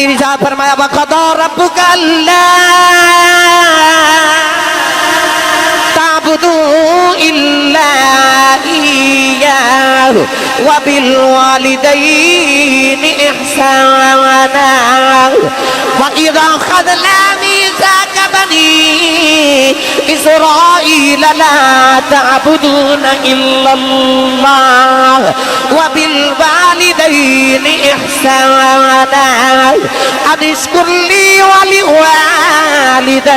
نے ارشاد فرمایا وَقَضَى رَبُّكَ أَلَّا تعبدوا إلا إياه وبالوالدين إحسانا وإذا أخذنا ميثاق بني إسرائيل لا تعبدون إلا الله وبالوالدين إحسانا أن اشكر لي ولوالديك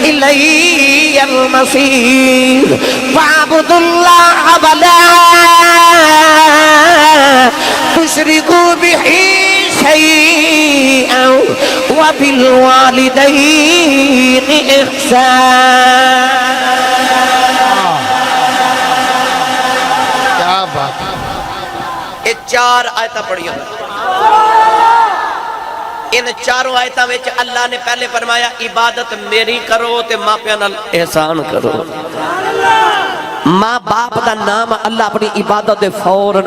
إلي المصير فاعبدوا الله ولا تشركوا به شيئا وبالوالدين إحسانا. کیا بات. یہ 4 آیتاں پڑھی ہیں. ان 4 آیتاں وچ اللہ نے پہلے فرمایا عبادت میری کرو تے ماں پیو نال احسان کرو. ماں باپ دا نام اللہ اپنی عبادت دے فوراً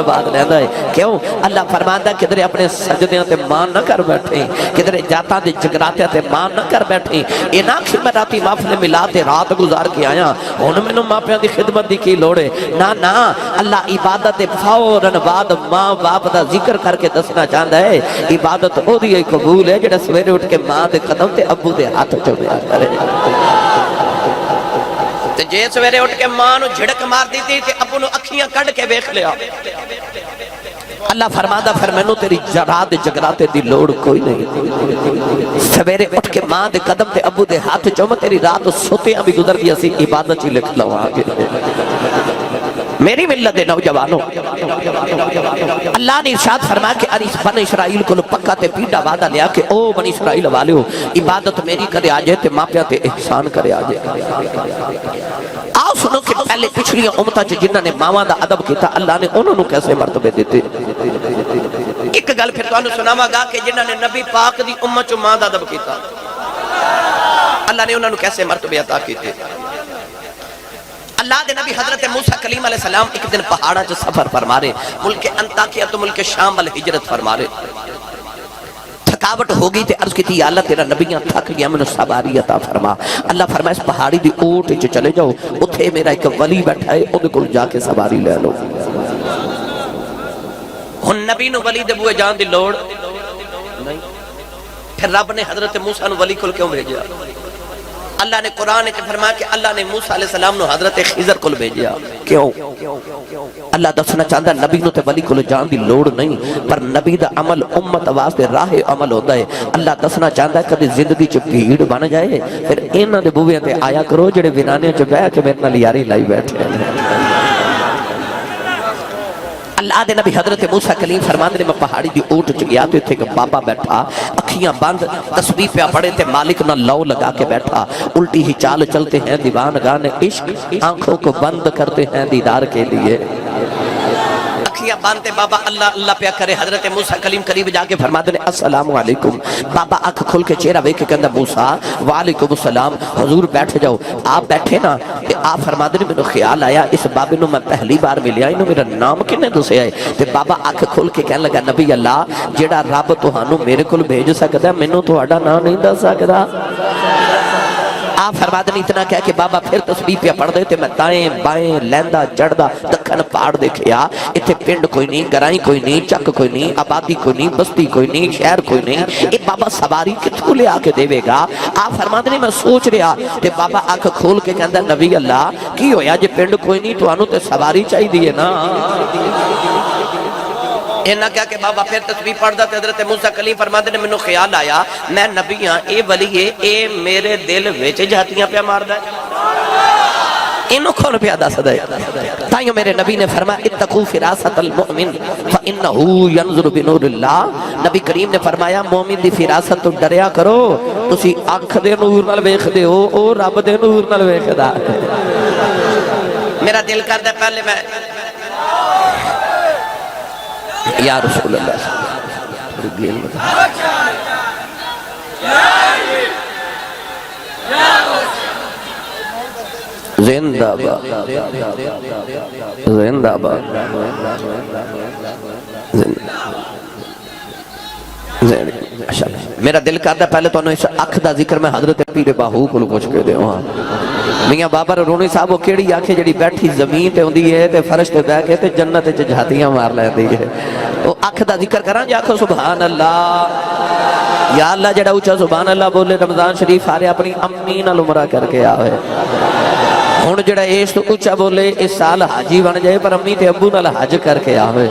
بعد لیندہ ہے. کیوں؟ اللہ فرماندہ کدھر اپنے سجدیاں تے ماں نہ کر بیٹھیں، کدھر جاتا دے جگراتے تے ماں نہ کر بیٹھیں. یہ نہ کہ میں راتی محفل ملا تے رات گزار کے آیا ہن مینوں ماں پیو دی خدمت دی کی لوڑ ہے. نہ اللہ عبادت دے فوراً بعد ماں باپ دا ذکر کر کے دسنا چاہتا ہے عبادت او دی قبول ہے جڑا سویرے اٹھ کے ماں دے قدم تے ابو دے ہاتھ چومیا کرے. تے جے سویرے اٹھ کے ماں نو جھڑک مار دیتی تے ابو نو اکھیاں کڈ کے ویکھ لیا. اللہ فرماندہ پھر مینوں تیری رات جگراتے دی لوڑ کوئی نہیں. سویرے اٹھ کے ماں دے قدم تے ابو دے ہاتھ چوم تیری رات سوتیاں بھی گزر گیا سی عبادت ہی لکھ لو آگے. میری ملت دے نوجوانوں اللہ نے ارشاد فرمایا کہ بن اسرائیل کو پکا تے پیڈا وعدہ لیا کہ او بن اسرائیل والے ہو عبادت میری کرے آجے تے ماں پیا تے احسان کرے آجے. آؤ سنو کہ پہلے پچھلی امتہ جنہاں نے ماواں دا ادب کیتا اللہ نے انہوں نے کیسے مرتبے دیتے. ایک گل پھر تو انہوں سناواں گا کہ جنہاں نے نبی پاک دی امت چو ماں دا ادب کیتا اللہ نے انہوں نے کیسے مرتبے عطا کیتے. اللہ دے نبی حضرت موسیٰ کلیم علیہ السلام ایک دن پہاڑا جو سفر فرمارے ملک انطاکیہ تو ملک شام والے ہجرت فرمارے. تھکاوٹ ہوگی تے عرض کی تھی یا اللہ تیرا نبیاں تھک گیا میں نے سواری عطا فرما. اللہ فرمائے اس پہاڑی دی اوٹ جو چلے جاؤ اتھے میرا ایک ولی بیٹھا ہے ان کو جا کے سواری لے لو. ہن نبی نو ولی دے بوئے جان دی لوڑ نہیں. پھر رب نے حضرت موسیٰ نو ولی کل کیوں بھیجیا؟ اللہ نے قرآن کے فرمایا کہ اللہ نے موسیٰ علیہ السلام نو حضرت خضر کو بھیجیا. کیوں؟ اللہ دسنا چاہتا ہے نبی نو تے ولی کو جان دی لوڑ نہیں پر نبی دا عمل امت واسطے راہ عمل ہوتا ہے. اللہ دسنا چاہتا ہے کبھی زندگی چ بھیڑ بن جائے پھر انہاں دے بوئے تے آیا کرو جڑے ویرانے چ بیٹھ کے میرے نال یاری لائی بیٹھے. اللہ دے نبی حضرت موسیٰ کلیم فرماندے نے میں پہاڑی دی اوٹ چ گیا تو تھے کہ بابا بیٹھا اکھیاں بند تسبیح پہ پڑے تے مالک نہ لو لگا کے بیٹھا. الٹی ہی چال چلتے ہیں دیوان گانے عشق آنکھوں کو بند کرتے ہیں دیدار کے لیے. اکھیاں باندھتے بابا اللہ اللہ پیا کرے. حضرت موسیٰ کلیم قریب جا کے فرماتے ہیں السلام علیکم. بابا آنکھ کھل کے چہرہ ویکھ کے کہندا موسیٰ وعلیکم السلام. حضور بیٹھ جاؤ. آپ بیٹھے نا تے آپ فرماتے ہیں مینوں خیال آیا اس بابے نو میں پہلی بار ملیا انہوں میرا نام کنے دسیا ہے. تے بابا آنکھ کھل کے کہنے لگا نبی اللہ جیڑا رب تہانوں میرے کول بھیج سکدا ہے مینوں تہاڈا نام نہیں دس سکدا. آپ فرماتے ہیں اتنا کہہ کہ بابا پھر تسبیح پہ پڑھ دیتے میں دائیں بائیں لیندہ جڑدہ دکھن پاڑ دیکھیا اتھے پنڈ کوئی نہیں گرائیں کوئی نہیں چک کوئی نہیں آبادی کوئی نہیں بستی کوئی نہیں شہر کوئی نہیں. اے بابا سواری کتھوں لے آکے دے گا. آپ فرماتے ہیں میں سوچ رہا تے بابا آنکھ کھول کے کہندہ نبی اللہ کی ہویا جے پنڈ کوئی نہیں تو آنو تے سواری چاہی دیئے نا. اینا کیا کہ بابا پھر تسبیح پڑھ دا تے حضرت موسیٰ کلیم فرماتے ہیں منو خیال آیا میں نبی ہاں اے ولی ہے اے میرے دل وچ جھاتیاں پہ مار دا انہوں کھون پہ آدھا صدای. تائیوں میرے نبی نے فرمایا اتقو فراست المؤمن فإنہو ینظر بنور اللہ. نبی کریم نے فرمایا مومن دی فراست تو ڈریا کرو تسی آنکھ دے نور نال ویکھ دے ہو او رب دے نور نال ویکھ دا. میرا دل کر دے پہلے میں یا رسول اللہ زندہ باد زندہ باد میرا دل کرتا پہلے تو اس اکھ دا ذکر میں حضرت پیر باہو کو پوچھ کے دے ہاں میاں بابا رونی صاحب وہ کیڑی آنکھیں جڑی بیٹھی زمین تے ہوندی ہے تے فرش تے بیٹھ کے تے جنت وچ جھاتیاں مار لیندی ہے وہ اکھ دا ذکر کراں جا آکھو سبحان اللہ یا اللہ جڑا اونچا سبحان اللہ بولے رمضان شریف آرے اپنی امی نال عمرہ کر کے آوے ہن جڑا اس تو اونچا بولے اس سال حاجی بن جائے پر امی تے ابو نال حج کر کے آوے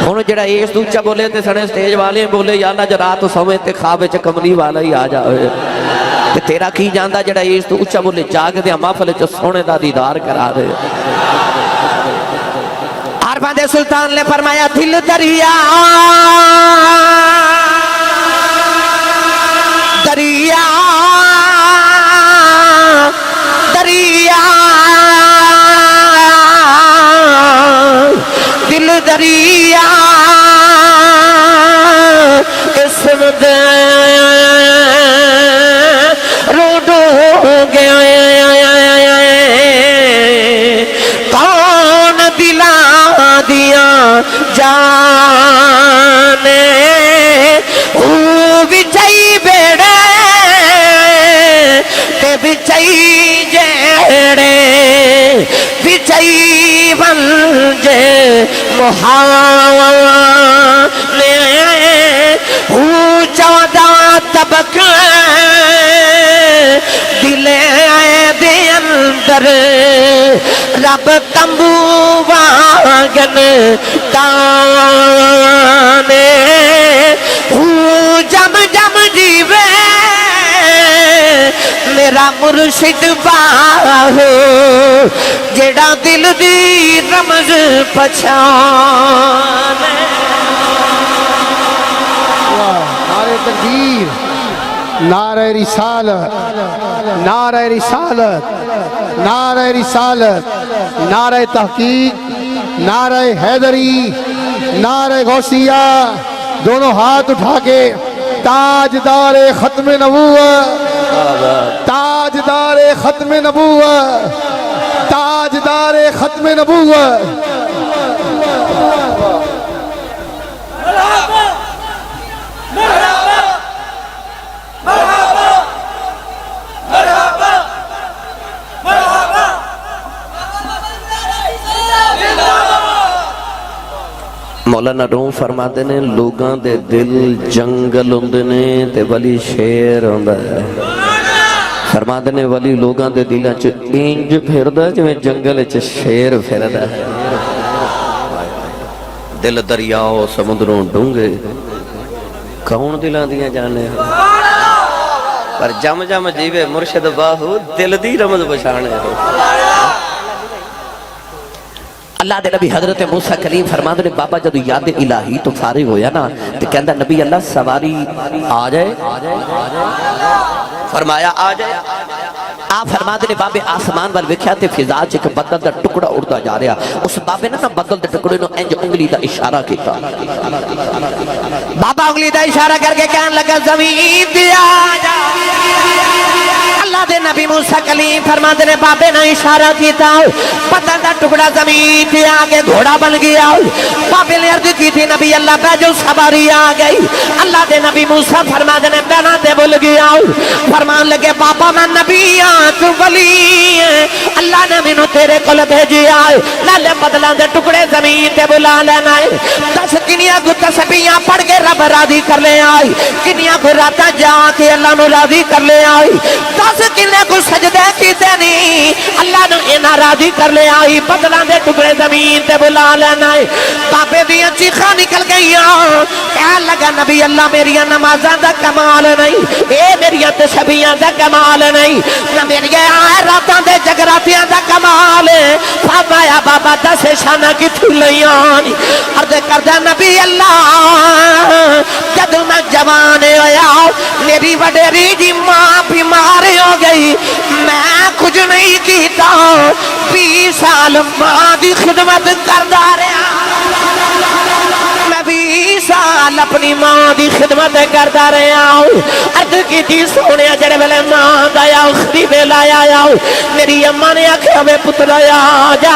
ہن جڑا اس تو اونچا بولے تے سنے سٹیج والے بولے یا اللہ جڑا رات سویں تے خواب وچ کملی والا ہی آ جاوے تے تیرا کی جاندا جڑا اس تو اونچا بولے جاگ دے محفل وچ سونے دا دیدار کرا دے عرفان دے سلطان نے فرمایا دل دریا دریا دریا دل دریا اسم دے روڈو گیا کون دلا دیا جانے بچائی بیڑے تے بچائی جیڑے بچائی بنجے محاونے چودہ طبقے دلے دے اندر رب تمبو واگن تانے جم جم جیوے میرا مرشد باہو جڑا دل دی رمز پچھانے نعرہ تکبیر نعرہ رسالت نعرہ رسالت نعرہ رسالت نعرہ تحقیق نعرہ حیدری نعرہ غوثیہ دونوں ہاتھ اٹھا کے تاجدار ختم نبوت تاجدار ختم نبوت تاجدار ختم نبوت مولانا روم فرماتے نے لوگاں دے دل جنگل ہوندے نے تے ولی شیر ہوندا ہے فرماتے نے ولی لوگاں دے دلاں چ انج پھردا جویں جنگل وچ شیر پھردا ہے دل دریاؤ سمندروں ڈونگے کون دلاں دیاں جانے پر جم جم جیوے مرشد باہو دل دی رمز بچھانے اللہ دے نبی حضرت موسیٰ کلیم فرماتے نے بابا جدو یاد الہی تو فارغ ہویا نا تو کہندہ نبی اللہ سواری آ جائے فرمایا آ جائے آپ فرماتے نے بابے آسمان بل وکھیا تے فضا چک بدل دا ٹکڑا اڑتا جا رہا اس بابے نے نا بدل دا ٹکڑے نو انج انگلی دا اشارہ کیتا بابا انگلی دا اشارہ کر کے کہنے لگا زمین دیا جا اللہ دے نبی موسیٰ کلیم فرماتے نے بابے نے اشارہ کیتا پتہ دا ٹکڑا زمین دے آگے گھوڑا بن گیا بابے نے عرض کی تھی نبی اللہ بیجو سواری آ گئی اللہ دے نبی موسیٰ فرماتے نے بینا دے بول گیا فرمان لگے بابا میں نبی تو ولی اللہ نے منو تیرے کل بھیجی آئے لالے بدلان دے ٹکڑے زمین تے بلا لینا ہے 10 کنیا کو تسبیحاں پڑھ کے رب راضی کر لے آئی کنیا کو راتا جا کے اللہ نو راضی کر لے آئی 10 کنیا کو سجدے کی دینی اللہ نو انہا راضی کر لے آئی بدلان دے ٹکڑے زمین تے بلا لینا ہے بابے دیا چیخا نکل گئی کہا لگا نبی اللہ میری نمازاں دا کمال نہیں اے میری تسبیحاں دا کمال نہیں نہ میری راتاں دے جگراتیاں دا کمال ہے فرمایا بابا 10 شانہ کی تھلیاں عرض کردہ نبی اللہ جدو میں جوان ہویا میری وڈیری جی ماں بیمار ہو گئی میں کچھ نہیں کیتا 20 سال ماں دی خدمت کردہ رہا میں 20 سال اپنی ماں دی خدمت کردہ رہا ہوں عرض کی تھی سونے جڑے بلے ماں دایا اخری بے لایا میری اماں نے آکھے ہوئے پتر آیا جا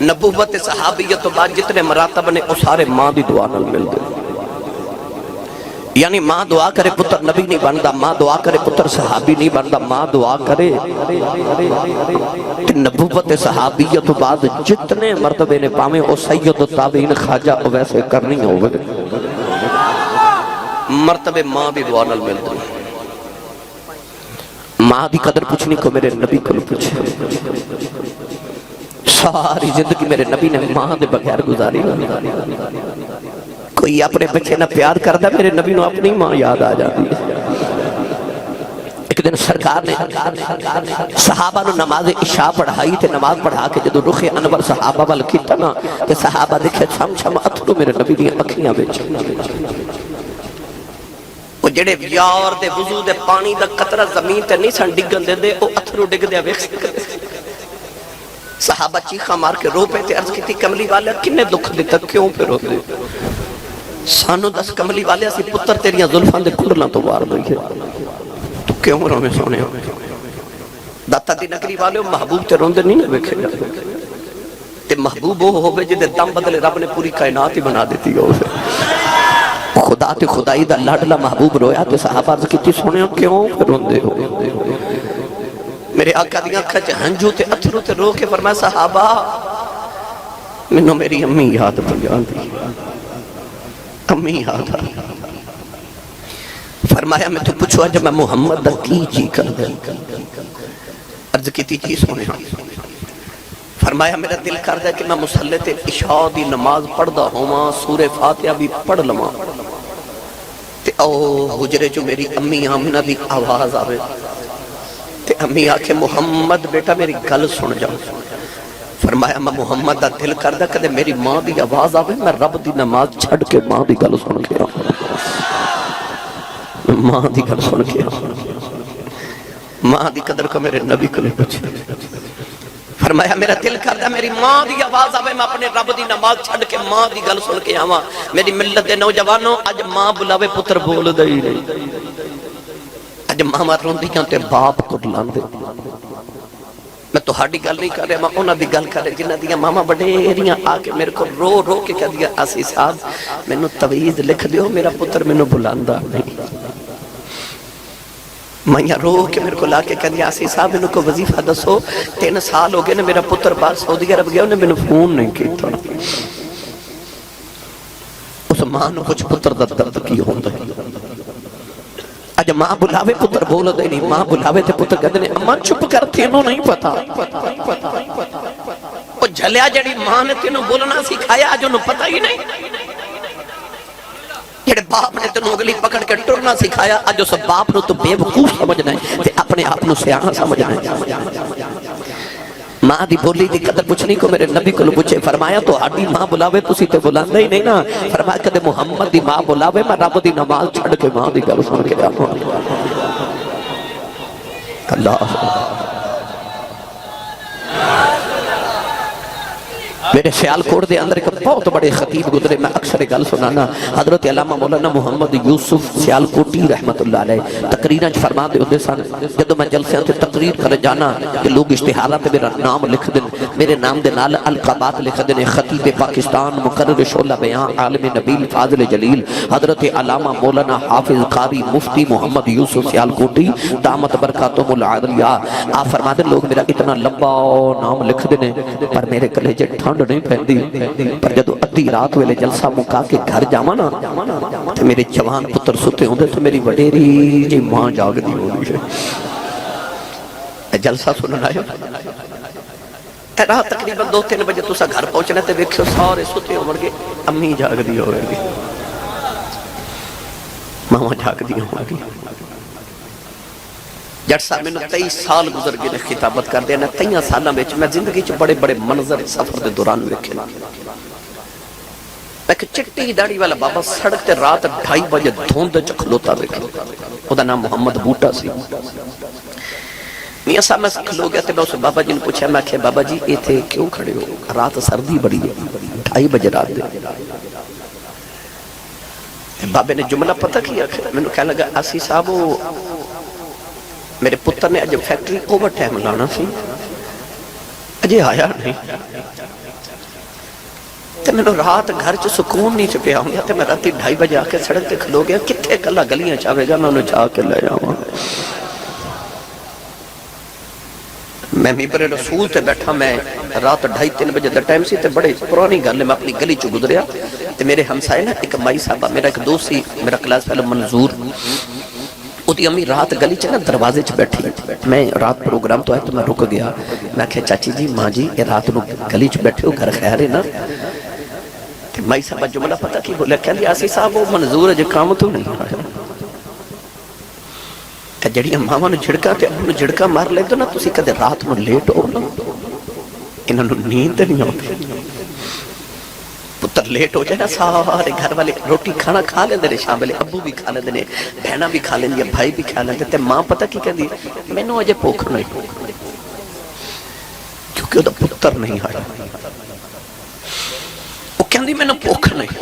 نبوت صحابیت تو بعد جتنے مراتب نے وہ سارے ماں دی دعا نال مل گئے. یعنی ماں دعا کرے پتر نبی نہیں بندا، ماں دعا کرے پتر صحابی نہیں بندا، ماں دعا کرے کہ نبوت صحابیت تو بعد جتنے مرتبے نے پاویں او سید التابعین خواجہ ویسے کرنی ہوئے. مرتبے ماں دی دعا نال مل گئے. ماں دی قدر پوچھنی کو میرے نبی کو پوچھے. ساری زندگی میرے نبی نے ماں دے بغیر گزاری. کوئی اپنے بچے نہ پیار کرتا، میرے نبی نو اپنی ماں یاد آ جاتی ہے. ایک دن سرکار نے صحابہ نو نماز عشاء پڑھائی تے نماز پڑھا کے جدو رخ انور صحابہ وال کیتا نا تے صحابہ دیکھے چھم چھم اتھرو میرے نبی دی اکھیاں وچ. وہ جڑے یار دے وضو دے پانی دا قطرہ زمین تے نہیں سن ڈگن دے دے او اتھرو ڈگ دے ویکھ سکدے. صحابہ چیخا مار کے رو پہ تے عرض کی تھی کملی والے کنے دکھ دیتا کیوں پہ رو دے؟ سانو دس کملی والے اسی پتر تیریاں ظلفان دے کھلنا تو بار دیں گے تو کیوں رو میں سونے ہو؟ داتا دی نگری والے محبوب تے روندے نہیں نہ بیکھے جاتے تے محبوب وہ ہوئے جدے دم بدلے رب نے پوری کائنات ہی بنا دیتی گا اسے. خدا تے خدائی دا لاڈلا محبوب رویا تے صحابہ عرض کی تھی سونے ہو کیوں پہ روندے ہو؟ میرے آقا دیاں کھچ ہنجو تے اتھرو تے رو کے فرمایا صحابہ منو میری امی یاد بن جان دی. امی یاد آ. فرمایا میں تو پوچھو جب میں محمد دا کی جی کر دیں. عرض کی تھی جی سونے ہوں. فرمایا میرا دل کر دے کہ میں مسلح تے عشاء دی نماز پڑھ دا ہوں سورہ فاتحہ بھی پڑھ لما تے او حجرے جو میری امی آمنہ دی آواز آوے تے امی آکھے محمد بیٹا میری گل سن جاؤ. فرمایا میں محمد دا دل کردہ کدے میری ماں دی آواز آوے میں رب دی نماز چھڑ کے ماں دی گل سن کے آؤں. ماں دی گل سن کے آؤں. ماں دی قدر کو میرے نبی کو لے پوچھے. فرمایا میرا دل کردہ میری ماں دی آواز آوے میں اپنے رب دی نماز چھڑ کے ماں دی گل سن کے آواں. میری ملت دے نوجوانوں اج ماں بلاوے پتر بول دے ہی نہیں. اج ماما روندیاں تے باپ کو لاندے. میں تو ہاڑی گل نہیں کر رہا میں انہاں دی گل کر رہا جنہاں دیاں ماما بڑیریاں آ کے میرے کو رو رو کے کہہ دیا آسی صاحب میں نو تویز لکھ دیو میرا پتر میں نو بلاندہ نہیں. میں رو کے میرے کو لا کے کہہ دیا آسی صاحب میں نو کو وظیفہ دسو 3 سال ہو گئے نے میرا پتر باہر سعودی عرب گیا انہیں میں نو فون نہیں کیتا. اس ماں نو کچھ پتر درد کی ہوندہ ہے. اج ماں بلاوے پتر بول دے نہیں. ماں بلاوے تے پتر کہتے ہیں اماں چپ کر تینوں نہیں پتا. وہ جھلیا جڑی ماں نے تینوں بولنا سکھایا اج انہوں پتا ہی نہیں. جڑے باپ نے تینوں اگلی پکڑ کے ٹرنا سکھایا اج اس باپ نو تو بے وقوف سمجھنا ہے تے اپنے آپ نو سیاح سمجھنا ہے. ماں دی بولی دی قدر پوچھنی کو میرے نبی کو پوچھے. فرمایا تو آڈی ماں بلاوے تو تے بلاندہ ہی نہیں نا. فرمایا کہ محمد دی ماں بلاوے میں رب دی نماز چھڑ کے ماں دی گل سن کے آؤں. اللہ میرے سیال کوٹ دے اندر ایک بہت بڑے خطیب گزرے میں اکثر گل سنانا. حضرت علامہ مولانا محمد یوسف سیال کوٹی رحمت اللہ علیہ تقریریں فرما دے ہوندے سن. جدو میں جلسے تے تقریر کر جانا کہ لوگ اشتہارات میرا نام لکھ دیں میرے نام دے نال القابات لکھ دیں. خطیب پاکستان مقرر شعلہ بیان عالم نبیل فاضل جلیل حضرت علامہ مولانا حافظ قاری مفتی محمد یوسف سیال کوٹی دامت برکاتہم العالیہ آپ فرما دیں لوگ میرا اتنا لمبا نام لکھ دیں پر میرے کلیجے ٹھنڈ نہیں پہندی. پر جدو ادھی رات ویلے جلسہ مکا کے گھر جامانا تو میرے جوان پتر ستے ہوندے تو میری وڈیری جی ماں جاگ دی ہوندی ہے. جلسہ سننا ہے رات تقریباً 2-3 بجے تسا گھر پہنچنا تے ویکھو سارے ستے ہو گے امی جاگ دی ہوئے گی ماما جاگ دی ہوئے گی. جٹ صاحب میں نے 23 سال گزر گئے نے خطابت کر دیا نا 23 سالہ میں زندگی چ بڑے بڑے منظر سفر دے دوران ویکھے. ایک چٹی داڑھی والا بابا سڑک تے رات 2:30 بجے دھوند چ کھلوتا ویکھے. او دا نام محمد بوٹا سی. میاں صاحب میں کھلو گیا تے میں اس بابا جی نے پوچھا میں کہ بابا جی ایتھے کیوں کھڑے ہو؟ رات سردی بڑی ہے 2:30 بجے رات دے. بابے نے جملہ پتہ کیا میں نے کہنے لگا آسی صاحب میرے پتر نے اج فیکٹری اوور ٹائم لانا سی اجے آیا نہیں. تے میں رات گھر چ سکون نہیں چ پیا ہوں تے میں راتی 2:30 بجے آ کے سڑک تے کھلو گیا کتنے کلا گلیاں چاہے گا میں انہوں جا کے لے جاؤں میں ممبر رسول تے بیٹھا میں رات 2:30-3 بجے دا ٹائم سی تے بڑے پرانی گل ہے میں اپنی گلی چ گزریا تے میرے ہمسائے نا ایک مائی صاحبہ میرا ایک دوست سی میرا کلاس فیلو منظور اُدھی امی رات گلی چ نا دروازے چ بیٹھی میں رات پروگرام تو ہے تو میں رک گیا میں کہا چاچی جی ماں جی یہ رات نو گلی چ بیٹھے ہو گھر خیر ہے نا تے مائی صاحبہ جملہ پتہ کی بولے کہہ لیا آسی صاحب وہ منظور ہے جو کام تو نہیں آیا کہ جڑیاں ماما نو جھڑکا تے ابو نو جھڑکا مار لے دو نا تسی کدے رات نو لیٹ ہو نا انہاں نو نیند نہیں آتی پتر لیٹ ہو جائے نا سارے گھر والے روٹی کھانا کھا لیندے نے شام ویلے ابو بھی کھا لیندے نے بہنا بھی کھا لیندی ہے بھائی بھی کھا لیندے تے ماں پتہ کی کہندی مینوں اجے بھوک نہیں کیونکہ وہ پتر نہیں آیا وہ کہندی مینوں بھوک نہیں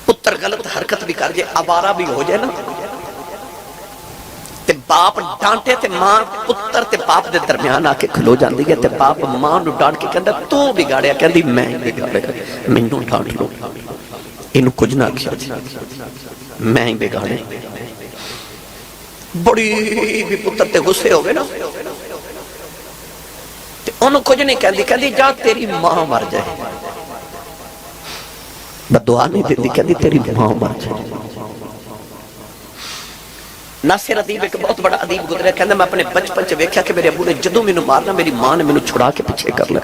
پتر غلط حرکت بھی کر جائے آوارہ بھی ہو جائے نا تے باپ ڈانٹے تے ماں پتر تے باپ دے درمیان آ کے کھلو جاندی ہے تے باپ ماں نو ڈانٹ کے کہندا تو بگاڑیا کہندی میں بگاڑیا مینوں ڈانٹ لو اینو کچھ نہ کیا میں ہی بگاڑے بڑی بھی پتر تے غصے ہو گئے نا تے انہوں کچھ نہیں کہندی کہندی جا تیری ماں مر جائے بدعا نہیں دیندی کہندی تیری ماں مر جائے ناصر ادیب ایک بہت بڑا ادیب گزرے کہندے میں اپنے بچپن چ ویکھیا کہ میرے ابو نے جدوں مینوں مارنا میری ماں نے مینوں چھڑا کے پیچھے کر لیا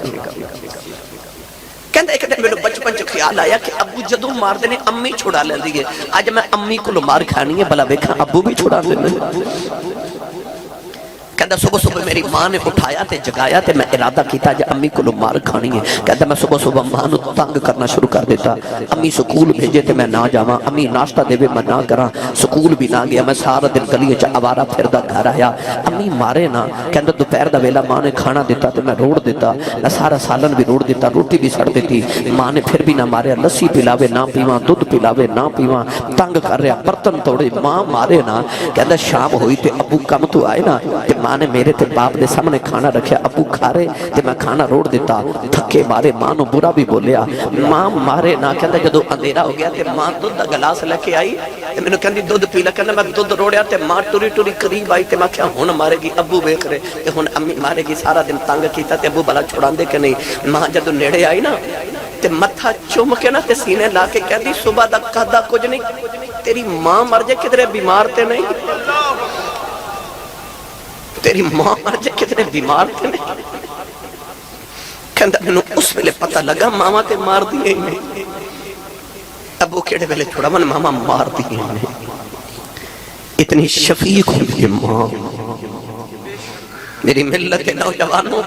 کہندے ایک دن مینوں بچپن چ خیال آیا کہ ابو جدوں ماردے نے امی چھڑا لیندی ہے اج میں امی کولوں مار کھانی ہے بلا ویکھاں ابو بھی چھڑا لیندے کہندہ صبح صبح میری ماں نے اٹھایا تے جگایا تے میں ارادہ کیتا جا امی کو مار کھانی ہے کہندہ میں صبح صبح ماں نو تنگ کرنا شروع کر دیتا امی سکول بھیجے تے میں نہ جاواں امی ناشتہ دے میں نہ کراں سکول بھی نہ گیا میں سارا دن گلی وچ آوارہ پھردا گھر آیا امی مارے نہ کہندہ دوپہر دا ویلا ماں نے کھانا دیتا تے میں روڑ دیتا میں سارا سالن بھی روڑ دیتا روٹی بھی سڑ دیتی ماں نے پھر بھی نہ مارے لسی پلاوے نہ پیواں دودھ پلاوے نہ پیواں تنگ کر رہا برتن توڑے ماں مارے نہ کہندہ شام ہوئی تے ابو کم تو آئے نا تے ماں نے میرے تے باپ دے سامنے کھانا رکھیا ابو کھا رہے تے میں کھانا روڑ دیتا تھکے مارے ماں نو برا بھی بولیا ماں مارے نہ کہندہ جدو اندھیرا ہو گیا تے ماں دودھ دا گلاس لے کے آئی تے میں نے کہندی دودھ پی لے کہندہ میں دودھ روڑیا تے ماں ٹوری ٹوری قریب آئی تے میں کہا ہن مارے گی ابو ویکھ رہے تے ہن امی مارے گی سارا دن تنگ کیتا تے ابو بلا چھڑاندے کہ نہیں ماں جدو نیڑے آئی نا تے متھا چوم کے نا تے سینے لا کے کہندی صبح دا کھادا کچھ نہیں تیری ماں مر جائے کدھرے بیمار تے نہیں تیری ماں مر جائے کتنے بیمار تھے نہیں کہندہ میں اس ویلے پتہ لگا ماما تے مار دیئے ہی نہیں ابو کیڑے ویلے چھوڑا من ماما مار دیئے ہی نہیں اتنی شفیق ہوئی ہے ماں میری ملت کے نوجوانوں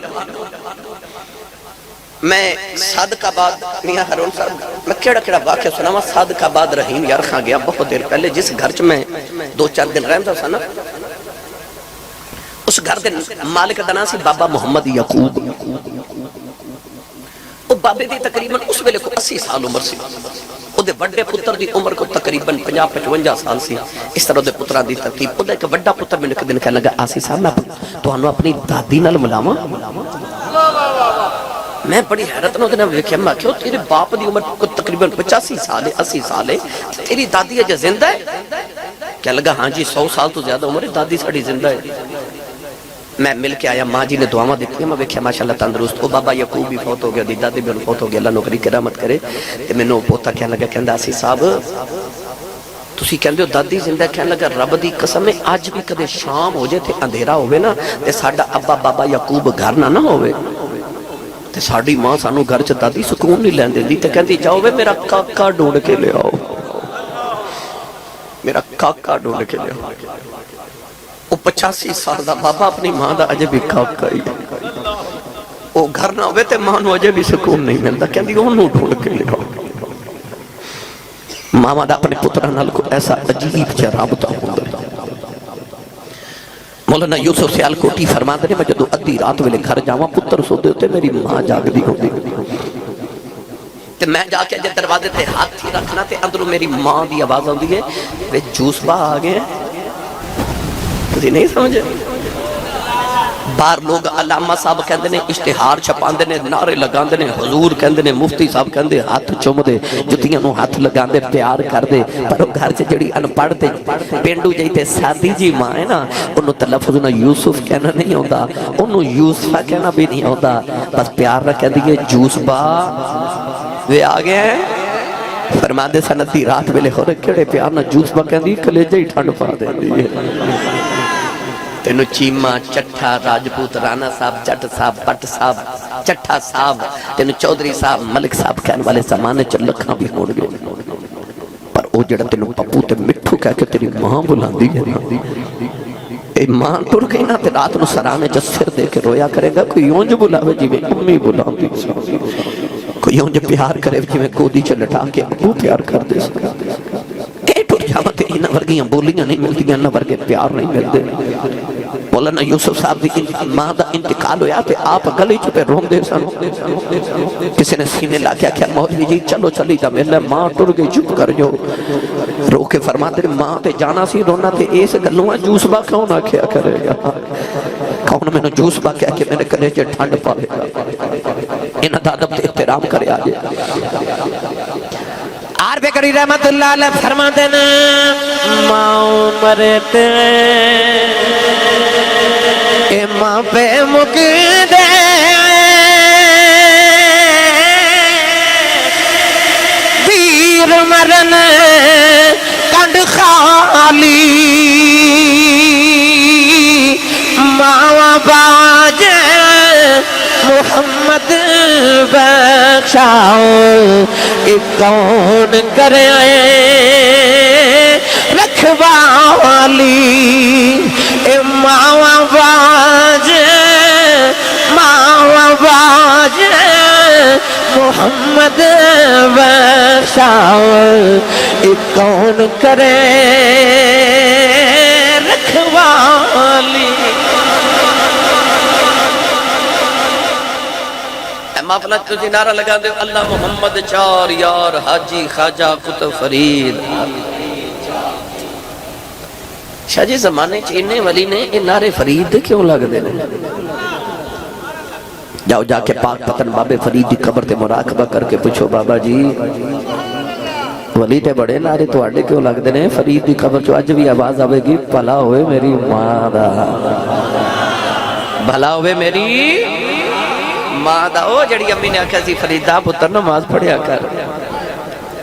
میں صادق آباد میاں ہارون صاحب میں کیڑا واقعہ سنا ہوا صادق آباد رحیم یار خان گیا بہت دیر پہلے جس گھر چ میں 2-4 دن رہتا سا نا اس گھر دے مالک دا نام سی بابا محمد یعقوب وہ بابے دی تقریباً اس ویلے کو 80 سال عمر سی وہ دے بڑے پتر دی عمر کو تقریباً 50-55 سال سی اس طرح دے پتران دی ترتیب وہ دے ایک بڑا پتر میں نے ایک دن کہنے لگا آسی صاحب میں تو انہوں اپنی دادی نال ملاواں میں بڑی حیرت نہ دینا ویکھیا میں کہو تیرے باپ دی عمر کو تقریباً 85 سال ہے 80 سال ہے تیری دادی اجے زندہ ہے کہنے لگا ہاں جی 100 سال تو زیادہ عمر ہے دادی ساڑی زندہ ہے میں مل کے آیا ماں جی نے دعاواں دیتی ہیں میں ویکھیا ماشاءاللہ تندرست وہ بابا یعقوب بھی فوت ہو گیا دی دادی بھی فوت ہو گیا اللہ نوکری کی رحمت کرے تے مینوں پوتا کہنے لگا کہندا سی صاحب تسی کہندے ہو دادی زندہ کہنے لگا رب دی قسم ہے اج بھی کدے شام ہو جائے تے اندھیرا ہوے نا تے ساڈا ابا بابا یعقوب گھر نہ ہوے تے ساڈی ماں سانو گھر چ دادی سکون نہیں لین دیندی تے کہندی جاؤ وے میرا کاکا ڈھونڈ کے لے آؤ میرا کاکا ڈھونڈ کے لے آؤ وہ 85 سال دا بابا اپنی ماں دا اجے بھی کاکا ہی وہ گھر نہ ہوئے تے ماں نو اجے بھی سکون نہیں ملتا کہندی انہوں ڈھونڈ کے لے آؤ ماما دا اپنے پتران نال کو ایسا عجیب چا رابطہ ہوندا مولانا یوسف سیال کوٹی فرماندے نے میں جدو ادھی رات ویلے گھر جاواں پتر سودے ہوتے میری ماں جاگدی ہوندی تے میں جا کے اجے دروازے تے ہاتھ ہی رکھنا تے اندروں میری ماں دی آواز آندی ہے وے جوس با آ گئے تسی نہیں سمجھے باہر لوگ علامہ صاحب کہندے نے اشتہار چھپاندے نے نعرے لگاندے نے حضور کہندے نے مفتی صاحب کہندے ہاتھ چوم دے جتیاں نو ہاتھ لگاندے پیار کر دے پر وہ گھر سے جڑی ان پڑھ تے پینڈو جائی تے سادی جی ماں ہے نا انہوں تلفظ نہ یوسف کہنا نہیں ہوتا انہوں یوسفہ کہنا بھی نہیں ہوتا بس پیار نہ کہہ دیئے جوس با وہ آگے ہیں فرماندے سنتی رات ویلے ہو رہے کڑے پیار نہ جوس با کہہ دی کلیجہ ہی ٹھنڈ پا دے دی تینو چیمہ چٹھا راجپوت رانا صاحب جٹ صاحب بٹ صاحب چٹھا صاحب تینو چودری صاحب ملک صاحب کہنے والے زمانے چل لکھاں بھی موڑ گئے پر او جڑا تینو پپو تے مٹھو کہہ کے تیری ماں بلا دی اے ماں ٹر گئی نا تے رات نو سرانے جو سر دے کے رویا کرے گا کوئی یوں جو بلاوے جی میں امی بلا دی کوئی یوں جو پیار کرے جی میں گودی چل لٹا کے ابو پیار کر دے سکا اے ٹر جاوتے ہی نہ ورگیاں بولیاں نہیں ملتی ہیں نہ ورگے پیار نہیں ملتے مولانا یوسف صاحب دی ماں دا انتقال ہویا تے آپ گلی چھپے روم دے سن کسی نے سینے لا کے کیا مولوی جی چلو چلی جا میلے ماں ٹر گئی چپ کر جو رو کے فرماتے ماں تے جانا سی رونا تے ایس گلوں جوس با کیوں نہ کیا کرے گا کون میں نے جوس با کیا کہ میرے کلیجے ٹھنڈ پالے گا انہاں دا ادب تے احترام کرے آجے عارف کری رحمت اللہ علیہ فرماتے نا ماں مرتے اے ماں پہ مک دے دیر مرن کنڈ خالی ماں باج محمد بخشاؤ کون کرے رکھوالی اے ماں باج محمد بخشاؤ کون کرے رکھوالی مافلہ تجھے نعرہ لگا دے اللہ محمد چار یار حاجی خواجہ قطب فرید شاہ جی زمانے چینے ولی نے یہ نعرے فرید کیوں لگ دے جاؤ جا کے پاک پتن بابے فرید دی قبر تے مراقبہ کر کے پوچھو بابا جی ولی تے بڑے نعرے تو آڈے کیوں لگ دے فرید دی قبر چو آج بھی آواز آوے گی بھلا ہوئے میری ماں دا بھلا ہوئے میری ماں دا او جڑی امی نے آکھا سی فریدہ پتر نماز پڑھیا کر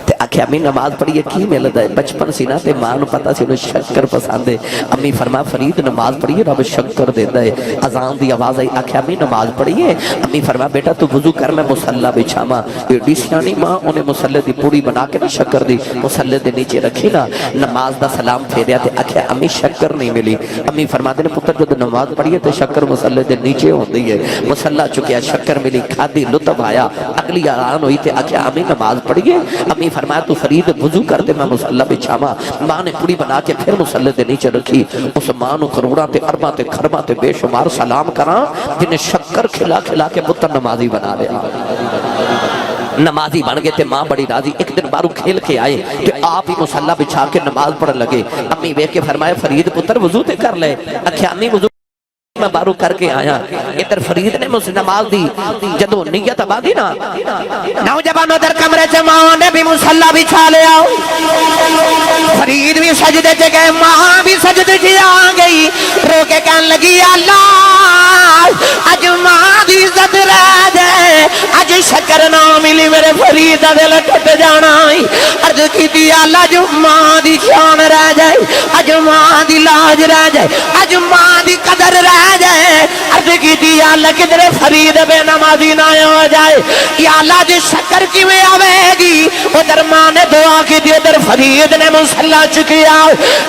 تے آکھے امی نماز پڑھیے کی ملدا ہے بچپن سی نا تے ماں نو پتا سی انہوں شکر پسند ہے امی فرما فرید نماز پڑھیے رب شکر دیتا ہے اذان دی آواز آئی آکھے امی نماز پڑھیے امی فرما بیٹا تو وضو کر میں مصلی بچھاما ایڈی سیانی ماں انہیں مصلی دی پوری بنا کے نا شکر دی مصلی دے نیچے رکھی نا نماز دا سلام پھیریا تے آکھے امی شکر نہیں ملی امی فرما دے پتر جب نماز پڑھیے تے شکر مصلی دے نیچے ہوندی ہے مصلی چکیا شکر ملی کھادی لطف آیا اگلی آران ہوئی تے آکھے امی نماز پڑھیے امی فرمایا تو فرید وضو کر دے میں مصلی بچھاما ماں نے پوری بنا کے پھر مصلی دے نیچے رکھی اس ماں نو کروڑاں تے ارباں تے کھرباں تے بے شمار سلام کراں جنہیں شکر کھلا کھلا کے پتر نمازی بنا لیا نمازی بن گئے تے ماں بڑی راضی ایک دن بارو کھیل کے آئے کہ آپ ہی مصلی بچھا کے نماز پڑھ لگے امی بیٹھ کے فرمایا فرید پتر وضو تے کر لے اکھیا امی وضو میں بارو کر کے آیا ادھر فرید نے مجھ نماز دی جدو نیت آبادی نا نوجوان ادھر کمرے چماؤں نے بھی مصلی بچھا لے آؤ فرید بھی سجدے چے گئے ماں بھی سجدے چے آ گئی رو کے کہن لگی اللہ اج ماں دی عزت رہ جائے اج شکر نہ ملی میرے فرید دل ٹوٹ جانا عرض کی دی اللہ جو ماں دی شان رہ جائے اج ماں دی لاج رہ جائے اج ماں دی قدر رہ جائے عرض کی دی اللہ کدھر فرید بے نمازی نہ ہو جائے یا اللہ جو شکر کی میں آوے گی ادھر ماں نے دعا کی دی ادھر فرید نے مصلی چکیا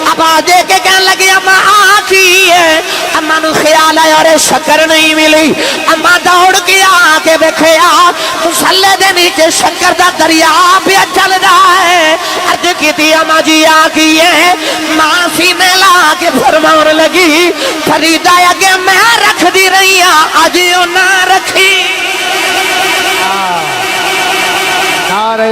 اب آجے کے کہنے لگی اما آتی ہے اما نو خیال ہے اور شکر نہیں ملی اما دوڑ کے آکے بکھیا مصلی دے نیچے شکر دا دریا پہ چل رہا ہے عرض کی دی اما جی آکی ہے ماں سی میں لا کے فرمان لگی فریدہ اگے میں رکھ دی رہی آجیو نہ رکھی نعرہ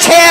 6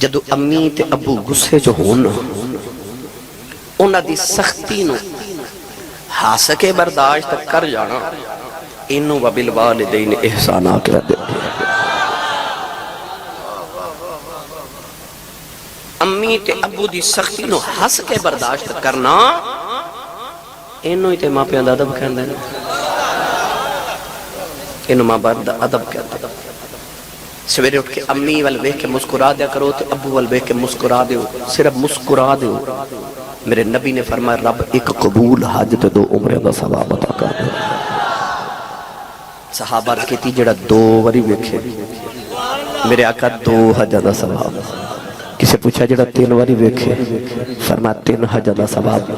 جدو امی تے ابو غصے جو ہونا انہاں دی سختی نو ہاس کے برداشت کر جانا انہوں وبالوالدین احسانا کر دے امی تے ابو دی سختی نو ہس کے برداشت کرنا انہوں ہی تے ماں پہ ادب کہن دینا انہوں ماں باپ ادب کہن دینا سویرے اٹھ کے امی والوے کے مسکرا دیا کرو تے ابو والوے کے مسکرا دیو صرف مسکرا دیو میرے نبی نے فرمایا رب ایک قبول حج تے 2 عمرے دا ثواب عطا کر دے صحابہ کہتی جڑا 2 واری ویکھے میرے آقا 2 حج دا ثواب کسے پوچھا جڑا 3 واری ویکھے فرمایا 3 حج دا ثواب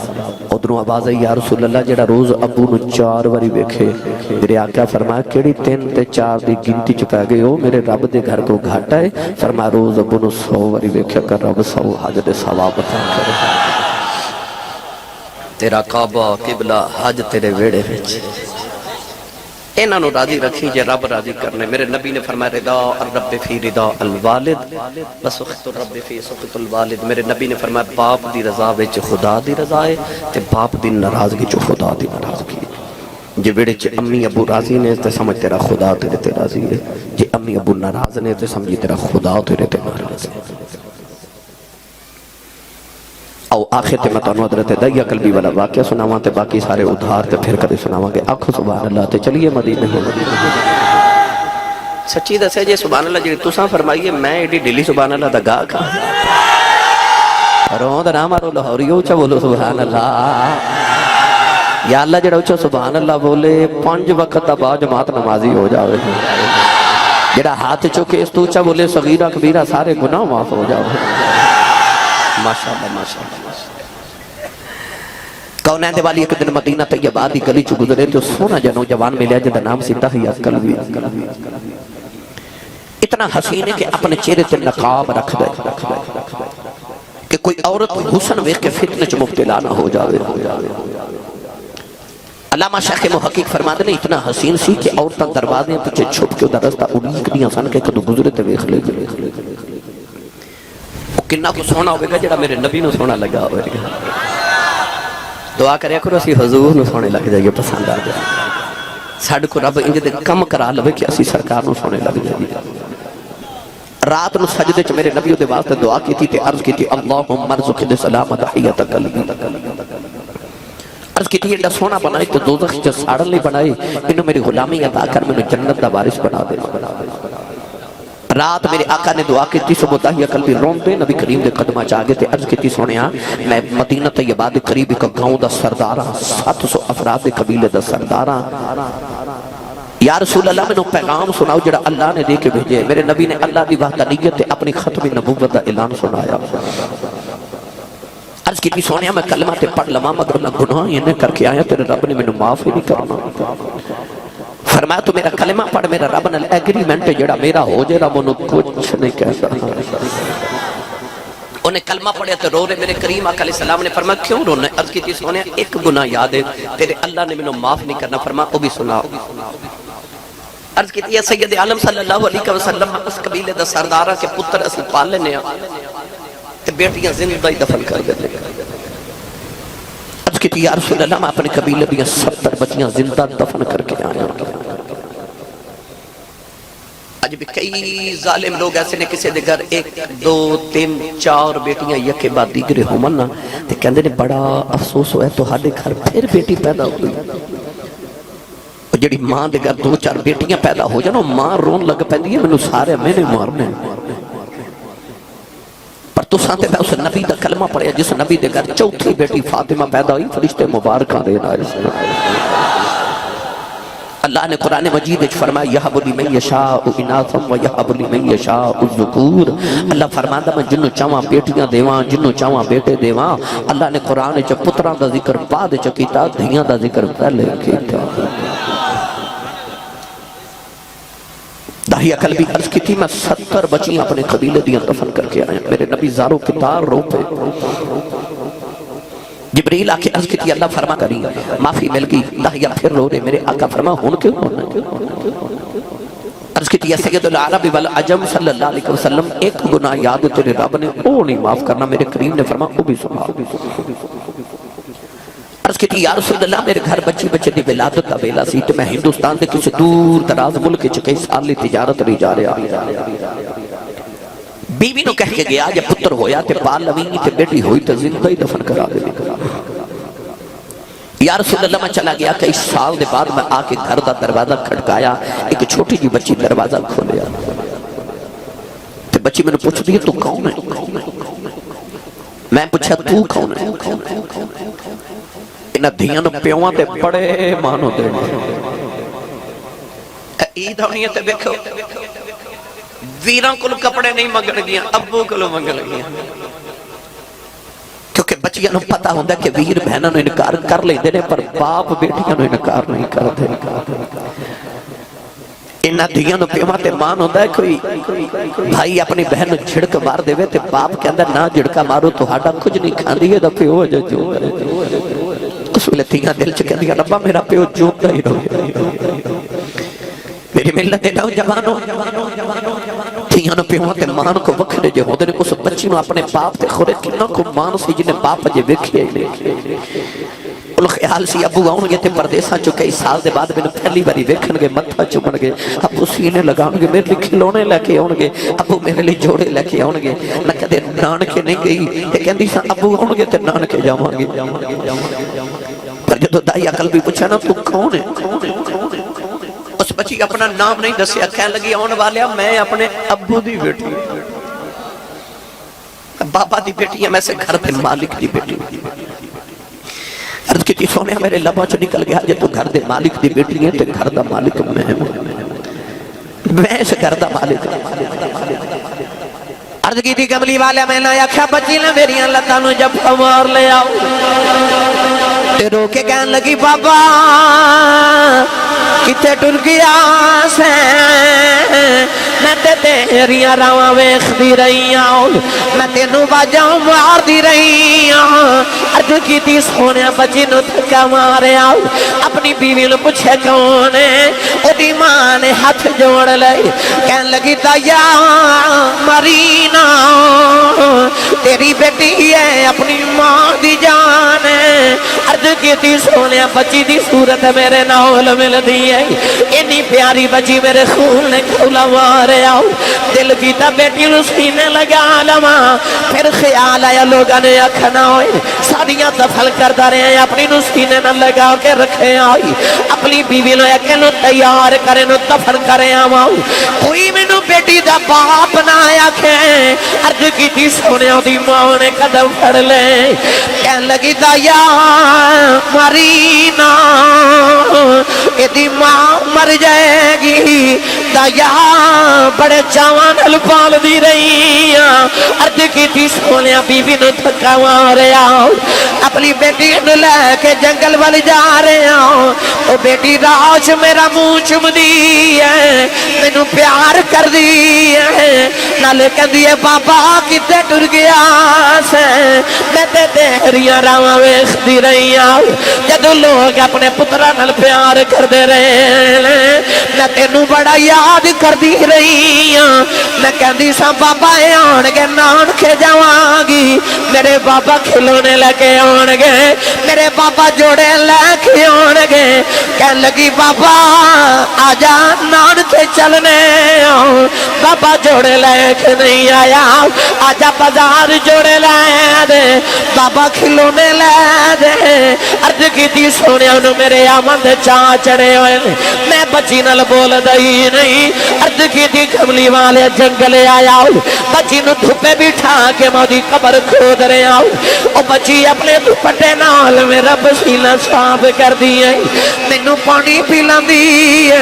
ادھروں آواز آئی یا رسول اللہ جڑا روز ابو نو 4 واری ویکھے میرے آقا فرمایا کیڑی 3 تے 4 دی گنتی چ پے گئے ہو میرے رب دے گھر کو گھاٹا ہے فرمایا روز ابو نو 100 واری ویکھیا کر رب 100 حج دے ثواب عطا کرے تیرا کعبہ قبلہ حج تیرے ویڑے وچ انہاں نو راضی رکھی جے رب راضی کرنے میرے نبی نے فرمایا رضا الرب فی رضا الوالد وسخط الرب فی سخط الوالد میرے نبی نے فرمایا باپ دی رضا وچ خدا دی رضا ہے تے باپ دی ناراضگی چ خدا دی ناراضگی جے ویڑے چ امی ابو راضی نے تے سمجھ تیرا خدا تیرے تے راضی ہے جے امی ابو ناراض نے تے سمجھ تیرا خدا تیرے تے ناراض ہے او آخر تے میں تانوں حضرت دیا قلبی والا واقعہ سناواں تے باقی سارے ادھار تے پھر کدے سناواں گے آکھو سبحان اللہ تے چلیے مدینے سچی دسے جے سبحان اللہ جی تساں فرمائیے میں ایڈی ڈیلی سبحان اللہ دا گاہ کھا روند نہ مارو لاہوریو اچھا بولو سبحان اللہ یا اللہ جڑا اچھا سبحان اللہ بولے 5 وقت دا با جماعت نمازی ہو جاوے جڑا ہاتھ چوکے اس تو اچھا بولے صغیرہ کبیرہ سارے گناہ معاف ہو جاوے ماشاءاللہ ماشاءاللہ کونین دے والی ایک دن مدینہ طیبہ دی گلی چو گزرے تو سونا جنو جوان ملیا جدہ نام سی تحیہ قلبی اتنا حسین ہے کہ اپنے چہرے تے نقاب رکھ دے کہ کوئی عورت حسن ویک کے فتنہ چ مبتلا نہ ہو جاوے علامہ شیخ محقق فرماتے نے اتنا حسین سی کہ عورتاں دروازے پیچھے چھپ کے ادھر رستہ اڑیک دیاں سن کے کدو گزرے تے ویکھ لے کنہ کو سونا ہوئے گا جڑا میرے نبی نو سونا لگا ہوئے گا دعا کریا کرو اسی حضور نو سونے لگ جائے گے پسند آ جائے ساڑھ کو رب انجھے دے کم کرا لوے کہ اسی سرکار نو سونے لگ جائے گا رات نو سجدے چ میرے نبی دے واسطے دعا کی تھی عرض کی تھی اللہم ارزق دے سلامت حیات قلبی عرض کی تھی یہ سونا بنائی تو دوزخ چ ساڑن لے بنائی انہوں میری غلامی عطا کر میں جنت دا وارث بنا دے رات میرے آقا نے دعا کی تھی صبح تحیہ قلبی رون دے نبی کریم دے قدمہ چاہگے تھے عرض کی تھی سونیا میں مدینہ طیبہ دے قریب ایک گاؤں دا سردارہ 700 افراد دے قبیلے دا سردارہ یا رسول اللہ میں نے پیغام سناؤ جڑا اللہ نے دے کے بھیجے میرے نبی نے اللہ دی وحدانیت اپنی ختم نبوت دا اعلان سنایا عرض کی تھی سونیا میں کلمہ تے پڑھ لما مگر میں گناہ یہ نہیں کر کے آیا تیرے رب نے میں نے معاف ہی نہیں کرنا فرمایا تو میرا کلمہ پڑھ میرا رب نے ایگریمنٹ جڑا میرا ہو جے رب انہوں کچھ نہیں کہتا انہیں کلمہ پڑھے تو رو رہے میرے کریم آقا علیہ السلام نے فرمایا کیوں رونا عرض کی تھی سونے ایک گناہ یاد ہے تیرے اللہ نے میں معاف نہیں کرنا فرمایا وہ بھی سناؤ عرض کی تھی سید عالم صلی اللہ علیہ وسلم اس قبیلے دا سردارہ کے پتر اسی پال لینے تے بیٹیاں زندہ ہی دفن کر دیتے عرض کی تھی یا رسول اللہ میں اپنے قبیلے بھی 70 بچیاں زندہ دفن کر کے آیا آج بھی کئی ظالم لوگ ایسے نے کسی دے گھر 1 2 3 4 بیٹیاں یکے بعد دیگرے ہو مننا تے کہندے نے بڑا افسوس ہوئے تو ہاڑے گھر پھر بیٹی پیدا ہوئی جڑی ماں دے گھر 2 4 بیٹیاں پیدا ہو جانا ماں رون لگ پیندی ہے میں سارے میں نے مارنے پر تو سانتے پہ اس نبی دا کلمہ پڑھیا جس نبی دے گھر 4تھی بیٹی فاطمہ پیدا ہوئی فرشتے مبارکہ دینا اللہ نے قرآن مجید فرمایا یہب لمن یشاء اناثا و یہب لمن یشاء الذکور اللہ فرماتا میں جنوں چاہواں بیٹیاں دیواں جنوں چاہواں بیٹے دیواں اللہ نے قرآن چ پتراں دا ذکر بعد چ کیتا دھیاں دا ذکر پہلے کیتا داہیہ قلبی عرض کی تھی میں 70 بچیاں اپنے قبیلے دیاں دفن کر کے آئے میرے نبی زارو کتار رو پہ جبریل آکے عرض کی تھی اللہ فرما کری معافی مل گئی داہیہ پھر رو رہے میرے آقا فرما ہون کیوں ہونا عرض کی سید العرب والعجم صلی اللہ علیہ وسلم ایک گناہ یاد تیرے رب نے وہ نہیں معاف کرنا، میرے کریم نے فرمایا وہ بھی سنبھال۔ عرض کی یا رسول اللہ میرے گھر بچے دی ولادت دا ویلا سی تے میں ہندوستان دے کسی دور دراز ملک وچ کئی سال لی تجارت نہیں جا رہا، بیوی نو کہہ کے گیا جے پتر ہویا تے پال لویں تے بیٹی ہوئی تے زندہ ہی دفن کرا دے۔ یا رسول اللہ میں چلا گیا کئی سال دے بعد میں آ کے گھر دا دروازہ کھڑکایا، ایک چھوٹی جی بچی دروازہ کھولیا تے بچی میں نے پوچھ دیا تو کون ہے؟ میں پوچھا تو کون ہے؟ انہاں دھیاں نو پیوان تے بڑے مانو دے عید ہونی ہے تے دیکھو ویران کل کپڑے نہیں منگن گیا، ابو کلو منگن گیا، کیونکہ بچیاں نو پتا ہوندہ کہ ویر بہنوں نے انکار کر لیں دینے پر باپ بیٹیاں نو انکار نہیں کر دے۔ انہاں دھیاں نو پیوان مان ہوندہ ہے کوئی بھائی اپنی بہن جھڑک مار دے وے تے باپ کے اندر نہ جھڑکا مارو تو ہاڑا کچھ نہیں کھان دیئے دا پیو جو جو اس ویلے دھیاں دل چکے دیا ربا میرا پیو جو دا ہی رہے۔ میری ملت دے نوجوانوں دھیاں نو پیوان تے مان کو وکھرے جو ہوندے نے اس بچی نو اپنے باپ تے خورے کنا کو مان سی جنہیں باپ جے وکھے ان خیال سی ابو آؤں گے تے پردیساں چو کئی سال دے بعد میں پہلی باری ویکھن گے متھا چومن گے، ابو سینے لگاؤں گے میرے لئے کھلونے لے کے آؤں گے، ابو میرے لئے جوڑے لے کے آؤں گے، نہ کدے نانکے نہیں گئی تے کہندی سا ابو آؤں گے تے نانکے جاؤں گے۔ پر جدو دائی عقل بھی پوچھا نا تو کون ہے؟ اس بچی اپنا نام نہیں دسیا، کہنے لگی آن والیا میں اپنے ابو دی بیٹی بابا دی بیٹی ہے، میں سے گھر دے مالک دی بیٹی۔ عرض کی سونے میرے لبا چو نکل گیا جے تو گھر دے مالک دی بیٹی ہے تے گھر دا مالک میں سے گھر دا مالک۔ عرض کی تھی کملی والا میں نے آکھا بچی نے میری اللہ تعالیٰ جب پمار لے آؤ تے رو کے کہنے لگی بابا کتے ٹر گیا سے میں تے تیریاں راواں ویکھ دی رہی ہوں، میں تینوں باجاں مار دی رہی ہوں۔ عرض کیتی سونے بچی نو تھکا ماریا اپنی بیوی نو پوچھے کون ہے، او دی ماں نے ہاتھ جوڑ لے کہنے لگی دایا مرینا تیری بیٹی ہے اپنی ماں دی جان ہے۔ عرض کیتی سونے بچی دی صورت میرے نال مل دی ہے، اتنی پیاری بچی میرے خون نے کھولا مارے آؤ، دل کی تا بیٹی نو سینے لگا لما، پھر خیال آیا لوگاں نے اکھنا ہوئے ساڑیاں دفل کردہ رہے ہیں اپنی نو سینے نہ لگا کے رکھے آئی، اپنی بیوی نو ایک نو تیار کرے نو دفن کرے آؤ، کوئی میں نو بیٹی دا باپ نہ آیا کھے۔ عرض کی تھی سونے دی ماں نے قدم پھڑ لے کہنے لگی دایا مرینا ایدی ماں مر جائے گی، دایا بڑے چاوان الپال دی رہی ہیں۔ عرض کی تھی سونے بیوی نو تھکا مارے آؤ، اپنی بیٹی نو لے کے جنگل والی جا رہے ہوں، او بیٹی راج میرا منہ چم دی ہے، میں نو پیار کر دی ہے، نالے کہہ دیئے بابا کتے ٹر گیا سے میں تے تیریاں راواں ویکھ دی رہی ہوں، جدو لوگ اپنے پترہ نال پیار کر دے رہے میں تینوں بڑا یاد کر دی رہی ہوں، میں کہہ دی سا بابا آنگے نان کے جاواں گی، میرے بابا کھلونے لگے آنگے، میرے بابا جوڑے لے کے آنگے، کہنے لگی بابا آجا نان کے چلنے ہوں، بابا جوڑے لے کے نہیں آیا، آجا بازار جوڑے لے دے، بابا کھلونے لے دے۔ عرض کی تھی سونے انہوں میرے آمد چاہ چڑے ہوئے میں بچی نل بول دئی نہیں۔ عرض کی تھی کملی والے جنگلے آیا بچی نو دھوپے بٹھا کے مودی قبر کھود رہے آؤ، او بچی اپنے دوپٹے نال میرا پسینہ صاف کر دیئے، مینوں پانی پیلاں دیئے،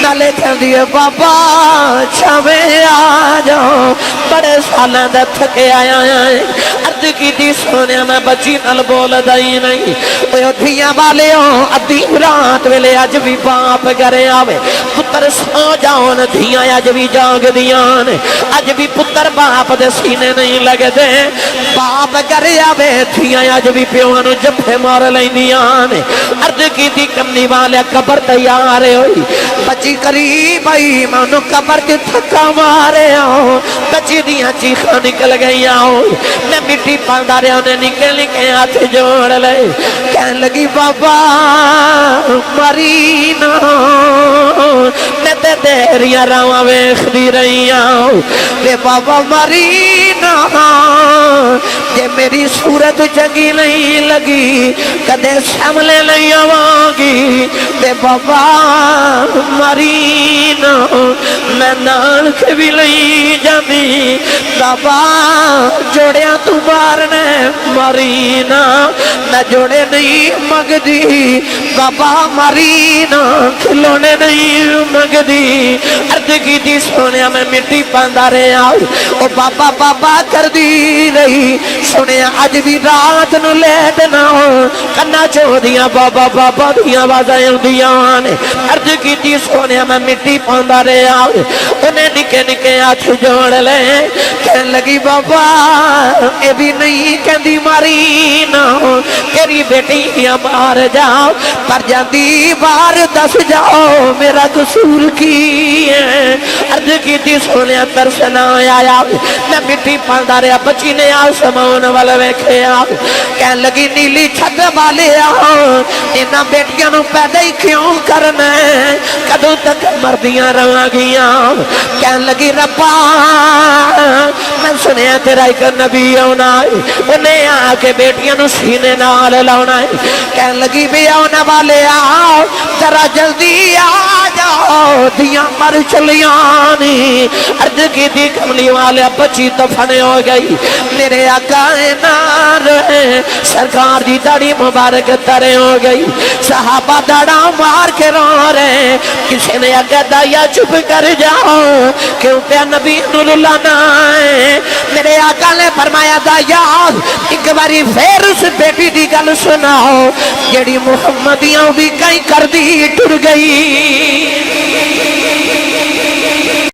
نالے کہہ دیئے بابا چھویں آ جاؤ بڑے سالہ دا تھکے آیا ہے۔ عرض کی تھی سونے میں بچی نل بول دئی نہیں، اوہ دھیاں والے ہوں ادھی رات ویلے آج بھی باپ کرے آوے، پتر سو جاؤن دھیاں آج بھی جاگ دیان، آج بھی پتر باپ دے سینے نہیں لگ دے، باپ کرے آوے دھیاں آج بھی پیوانو جبھے مار لیں دیان۔ عرض کی تھی کمنی والے قبر تیار ہوئی، بچی بچی قریب آئی میں انہوں قبر تے تھکا مارے آؤں بچی دیاں چیخاں نکل گئی آؤں میں مٹی پاندہ رہے انہیں نکل کے ہاتھ جوڑ لے کہنے لگی بابا مرینا میں تے دیریاں راواں ویکھ دی رہی آؤں تے بابا مرینا جے میری صورت چنگی نہیں لگی کدے سامنے نہیں آواں تے بابا مرینا میں نال کے بھی لئی جاندی بابا جوڑیاں تو مارنے مرینا میں جوڑے نہیں مگدی بابا مرینا کھلونے نہیں مگدی عرض کی تھی سونیا میں مٹی پاندہ رہے آؤ او بابا بابا کر دی رہی سونیا آج بھی رات نو لیٹنا کنا چو دیا بابا بابا دیا بازائیں دیا عرض کی تھی سونیا میں مٹی پاندہ رہے آؤ انہیں نکے نکے ہاتھ جوڑ لے کہنے لگی بابا اے بھی نہیں کہندی مرینا تیری بیٹیاں مار جاؤ پر جاندی بار دس جاؤ میرا قصور کی ہے عرض کی تھی سونیا ترس نہ آیا میں مٹی پاندہ رہا بچی نے آسمان والا ویکھے کہنے لگی نیلی چھت والے انہاں بیٹیاں نو پیدا ہی کیوں کرنا ہے کدوں تک مردیاں رہاں گیاں کہنے لگی ربا میں سنیا تیرا ایک نبی ہونا ہے انہیں آ کے بیٹیاں نو سینے نال لاؤنا ہے کہنے لگی بھی آنے والے آؤ ذرا جلدی آ جاؤ دیاں مر چلیانی عرض کی تھی کملی والے بچی تو فنے ہو گئی میرے آقا نار ہے سرکار دی داڑھی مبارک ترے ہو گئی صحابہ داڑا مار کے رو رہے کسی نے آگے دایا چپ کر جاؤ کیوں پہ نبی نور لانا ہے میرے آقا نے فرمایا دایا ایک باری پھر اس بیٹی دی گل سناؤ جیڑی محمدیاں بھی کہیں کر دی ٹر گئی